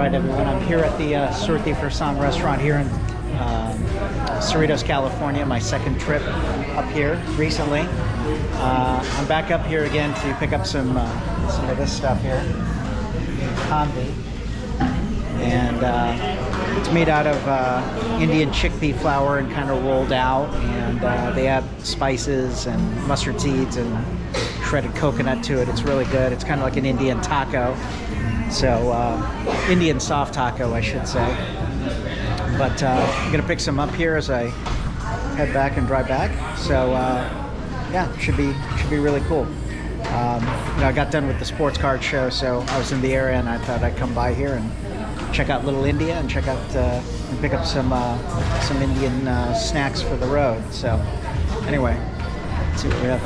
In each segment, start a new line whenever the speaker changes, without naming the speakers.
Alright everyone, I'm here at the Surti Farsan Restaurant here in Cerritos, California, my second trip up here recently. I'm back up here again to pick up some of this stuff here, Khandvi. And it's made out of Indian chickpea flour and kind of rolled out, and they add spices and mustard seeds and shredded coconut to it. It's really good. It's kind of like an Indian taco. So, Indian soft taco, I should say. But I'm gonna pick some up here as I head back and drive back. So, yeah, should be really cool. You know, I got done with the sports card show, so I was in the area, and I thought I'd come by here and check out Little India and check out and pick up some Indian snacks for the road. So, anyway, let's see what we have.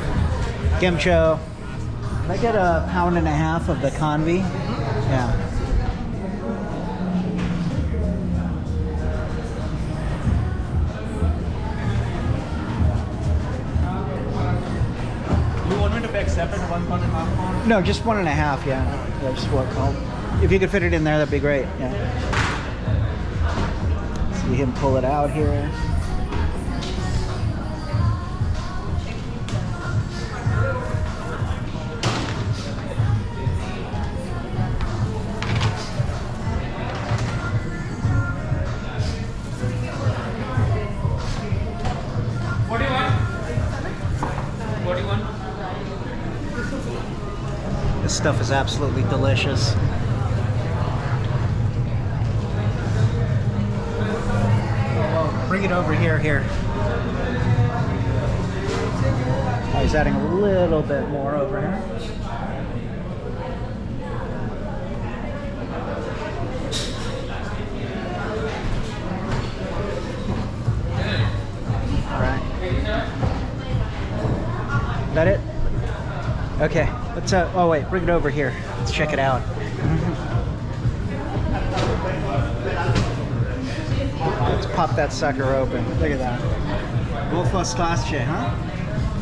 Gemcho. Can I get a pound and a half of the Khandvi? Yeah.
You want me to pack separate 1.5 pound?
No, just 1.5. Yeah, just what called. If you could fit it in there, that'd be great. Yeah. See him pull it out here. This stuff is absolutely delicious. Oh, bring it over here. Oh, he's adding a little bit more over here. All right. Is that it? Okay, let's oh wait, bring it over here. Let's check it out. Let's pop that sucker open. Look at that. Go first class, Jay, huh?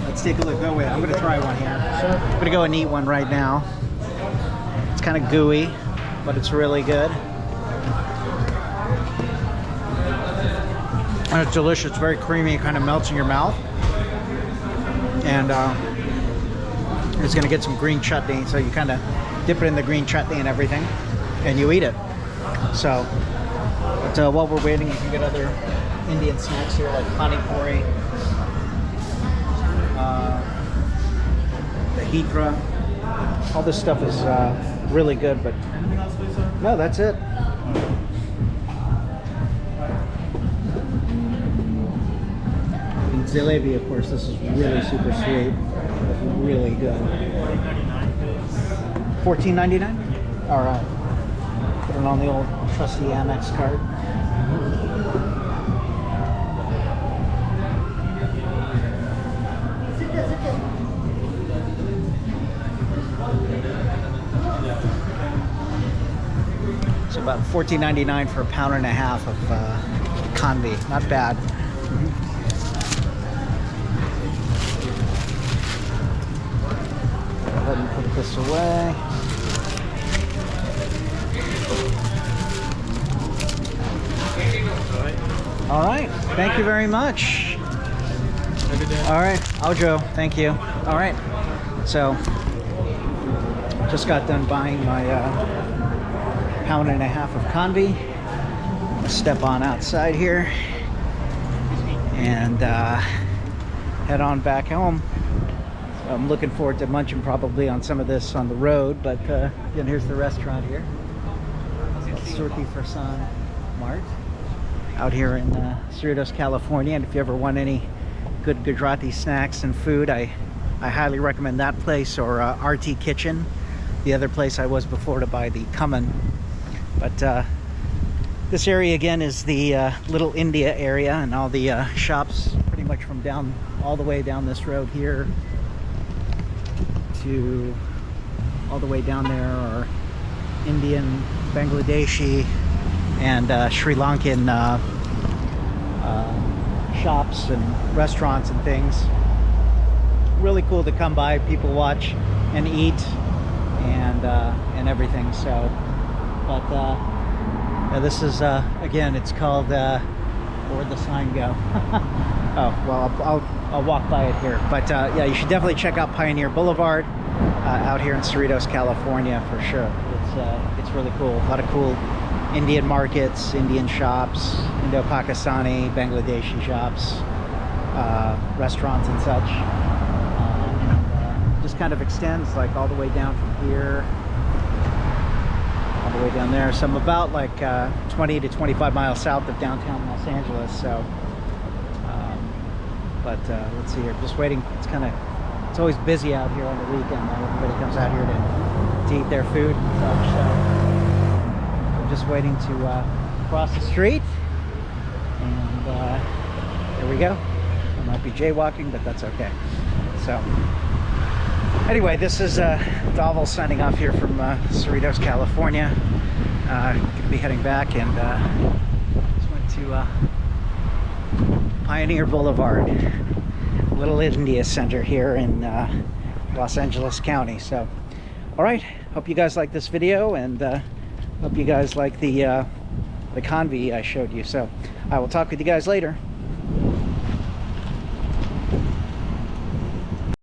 Let's take a look. Go away. I'm gonna try one here. I'm gonna go and eat one right now. It's kind of gooey, but it's really good. And it's delicious. It's very creamy. It kind of melts in your mouth. And it's going to get some green chutney, so you kind of dip it in the green chutney and everything, and you eat it. So, but while we're waiting, you can get other Indian snacks here like pani puri, the hitra. All this stuff is really good, but no, that's it. And jalebi, of course, this is really super sweet. Really good. $14.99? Alright. Put it on the old trusty Amex card. So about $14.99 for a pound and a half of Khandvi. Not bad. Go ahead and put this away. All right, thank you very much. All right, Aljo, thank you. All right, so just got done buying my pound and a half of Khandvi. Step on outside here and head on back home. I'm looking forward to munching probably on some of this on the road, but again, here's the restaurant here. Surti Farsan Mart out here in Cerritos, California. And if you ever want any good Gujarati snacks and food, I highly recommend that place, or RT Kitchen, the other place I was before to buy the cumin. But this area again is the Little India area, and all the shops pretty much from all the way down this road here to all the way down there are Indian, Bangladeshi, and Sri Lankan shops and restaurants and things. Really cool to come by, people watch and eat and everything. So, but Yeah, this is again, it's called where'd the sign go? Oh, well, I'll walk by it here. But yeah, you should definitely check out Pioneer Boulevard out here in Cerritos, California, for sure. It's really cool. A lot of cool Indian markets, Indian shops, Indo-Pakistani, Bangladeshi shops, restaurants and such. Just kind of extends like all the way down from here, all the way down there. So I'm about like 20 to 25 miles south of downtown Los Angeles. So, let's see here. Just waiting. It's always busy out here on the weekend. Everybody comes out here to eat their food and such. So I'm just waiting to cross the street, and there we go. I might be jaywalking, but that's okay. So anyway, this is Dhaval signing off here from Cerritos, California. Gonna be heading back, and just went to Pioneer Boulevard, Little India Center here in Los Angeles County. So, all right, hope you guys like this video, and hope you guys like the Khandvi I showed you. So I will talk with you guys later.